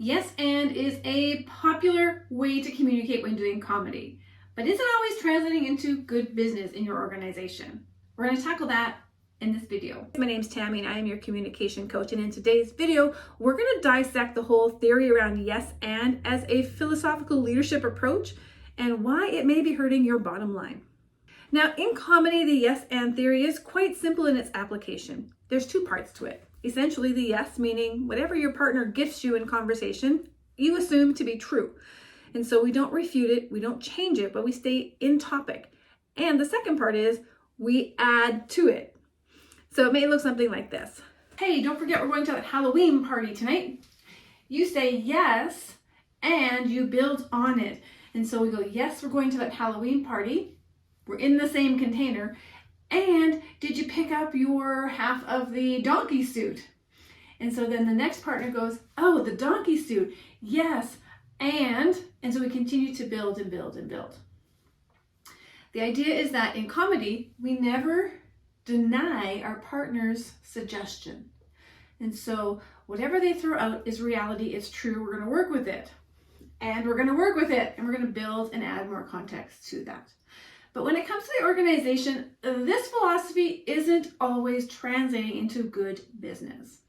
Yes and is a popular way to communicate when doing comedy, but isn't always translating into good business in your organization. We're going to tackle that in this video. My name's Tammy and I am your communication coach, and in today's video we're going to dissect the whole theory around yes and as a philosophical leadership approach and why it may be hurting your bottom line. Now, in comedy, the yes and theory is quite simple in its application. There's two parts to it. Essentially, the yes, meaning whatever your partner gifts you in conversation, you assume to be true. And so we don't refute it, we don't change it, but we stay in topic. And the second part is we add to it. So it may look something like this. Hey, don't forget we're going to that Halloween party tonight. You say yes, and you build on it. And so we go, yes, we're going to that Halloween party. We're in the same container. And did you pick up your half of the donkey suit? And so then the next partner goes, oh, the donkey suit. Yes. And so we continue to build and build and build. The idea is that in comedy, we never deny our partner's suggestion. And so whatever they throw out is reality, it's true, we're going to work with it. And we're going to work with it. And we're going to build and add more context to that. But when it comes to the organization, this philosophy isn't always translating into good business.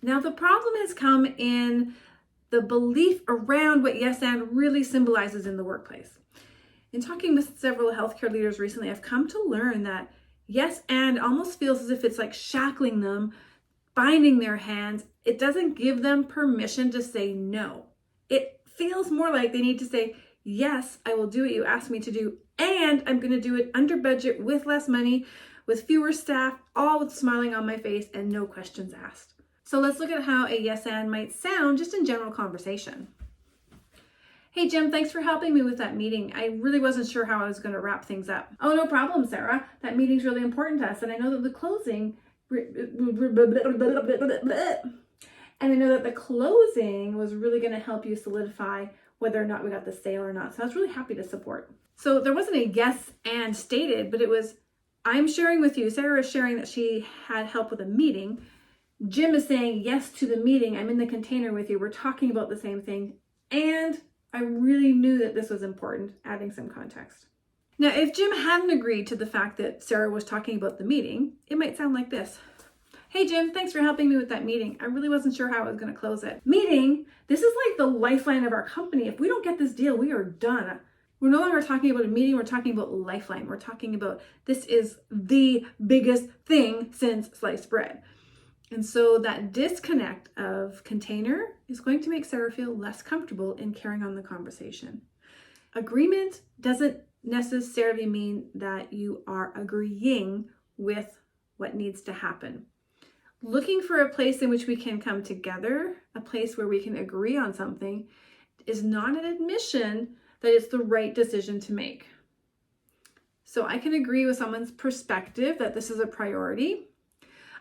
Now, the problem has come in the belief around what yes and really symbolizes in the workplace. In talking with several healthcare leaders recently, I've come to learn that yes and almost feels as if it's like shackling them, binding their hands. It doesn't give them permission to say no. It feels more like they need to say, yes, I will do what you asked me to do, and I'm going to do it under budget with less money, with fewer staff, all with smiling on my face and no questions asked. So let's look at how a yes and might sound just in general conversation. Hey Jim, thanks for helping me with that meeting. I really wasn't sure how I was going to wrap things up. Oh, no problem, Sarah. That meeting's really important to us, and I know that the closing was really going to help you solidify whether or not we got the sale or not. So I was really happy to support. So there wasn't a yes and stated, but it was, I'm sharing with you. Sarah is sharing that she had help with a meeting. Jim is saying yes to the meeting. I'm in the container with you. We're talking about the same thing. And I really knew that this was important, adding some context. Now, if Jim hadn't agreed to the fact that Sarah was talking about the meeting, it might sound like this. Hey Jim, thanks for helping me with that meeting. I really wasn't sure how I was going to close it. Meeting, this is like the lifeline of our company. If we don't get this deal, we are done. We're no longer talking about a meeting, we're talking about lifeline. We're talking about this is the biggest thing since sliced bread. And so that disconnect of container is going to make Sarah feel less comfortable in carrying on the conversation. Agreement doesn't necessarily mean that you are agreeing with what needs to happen. Looking for a place in which we can come together, a place where we can agree on something, is not an admission that it's the right decision to make. So I can agree with someone's perspective that this is a priority.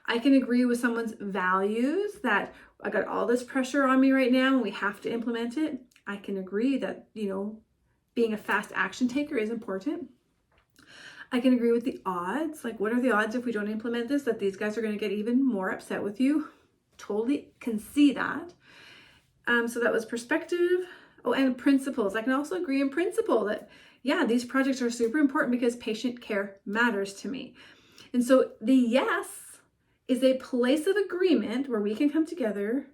I can agree with someone's values that I got all this pressure on me right now and we have to implement it. I can agree that, being a fast action taker is important. I can agree with the odds. Like, what are the odds if we don't implement this, that these guys are going to get even more upset with you? Totally can see that. So that was perspective. Oh, and principles. I can also agree in principle that, yeah, these projects are super important because patient care matters to me. And so the yes is a place of agreement where we can come together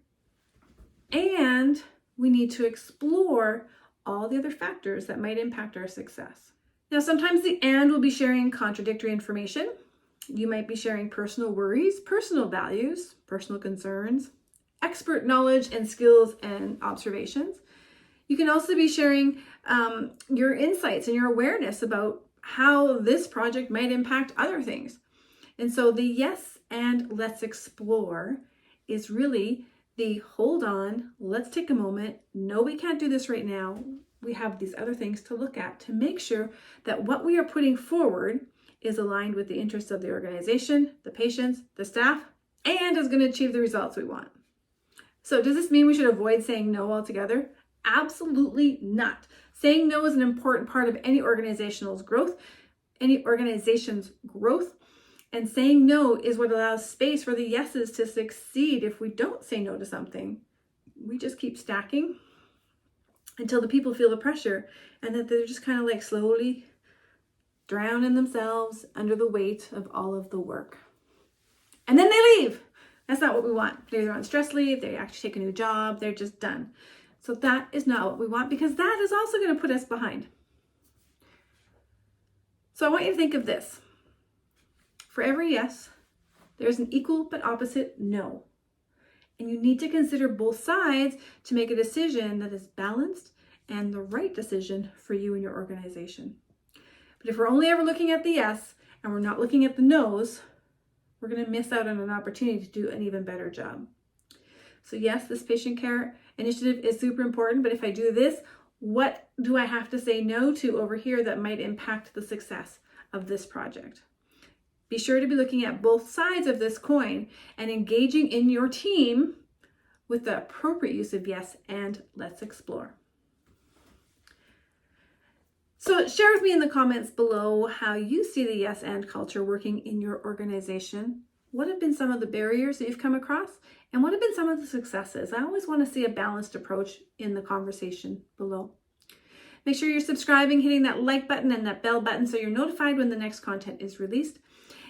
and we need to explore all the other factors that might impact our success. Now, sometimes the and will be sharing contradictory information. You might be sharing personal worries, personal values, personal concerns, expert knowledge and skills and observations. You can also be sharing your insights and your awareness about how this project might impact other things. And so the yes and let's explore is really the hold on, let's take a moment. No, we can't do this right now. We have these other things to look at to make sure that what we are putting forward is aligned with the interests of the organization, the patients, the staff, and is going to achieve the results we want. So does this mean we should avoid saying no altogether? Absolutely not. Saying no is an important part of any organization's growth, and saying no is what allows space for the yeses to succeed if we don't say no to something. we just keep stacking until the people feel the pressure and that they're just kind of like slowly drowning themselves under the weight of all of the work. And then they leave. That's not what we want. They're either on stress leave, they actually take a new job, they're just done. So that is not what we want, because that is also going to put us behind. So I want you to think of this. For every yes, there's an equal but opposite no. And you need to consider both sides to make a decision that is balanced and the right decision for you and your organization. But if we're only ever looking at the yes and we're not looking at the no's, we're going to miss out on an opportunity to do an even better job. So yes, this patient care initiative is super important, but if I do this, what do I have to say no to over here that might impact the success of this project? Be sure to be looking at both sides of this coin and engaging in your team with the appropriate use of yes and let's explore. So share with me in the comments below how you see the yes and culture working in your organization. What have been some of the barriers that you've come across? And what have been some of the successes? I always want to see a balanced approach in the conversation below. Make sure you're subscribing, hitting that like button and that bell button so you're notified when the next content is released.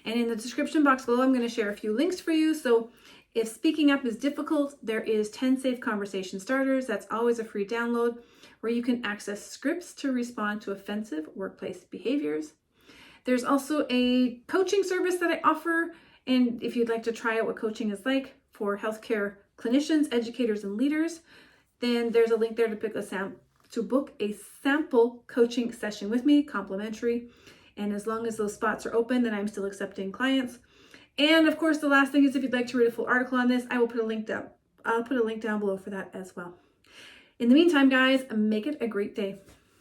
And in the description box below, I'm going to share a few links for you. So if speaking up is difficult, there is 10 Safe Conversation Starters. That's always a free download where you can access scripts to respond to offensive workplace behaviors. There's also a coaching service that I offer. And if you'd like to try out what coaching is like for healthcare clinicians, educators, and leaders, then there's a link there to book a sample coaching session with me, complimentary. And as long as those spots are open, then I'm still accepting clients. And of course, the last thing is if you'd like to read a full article on this, I'll put a link down below for that as well. In the meantime, guys, make it a great day.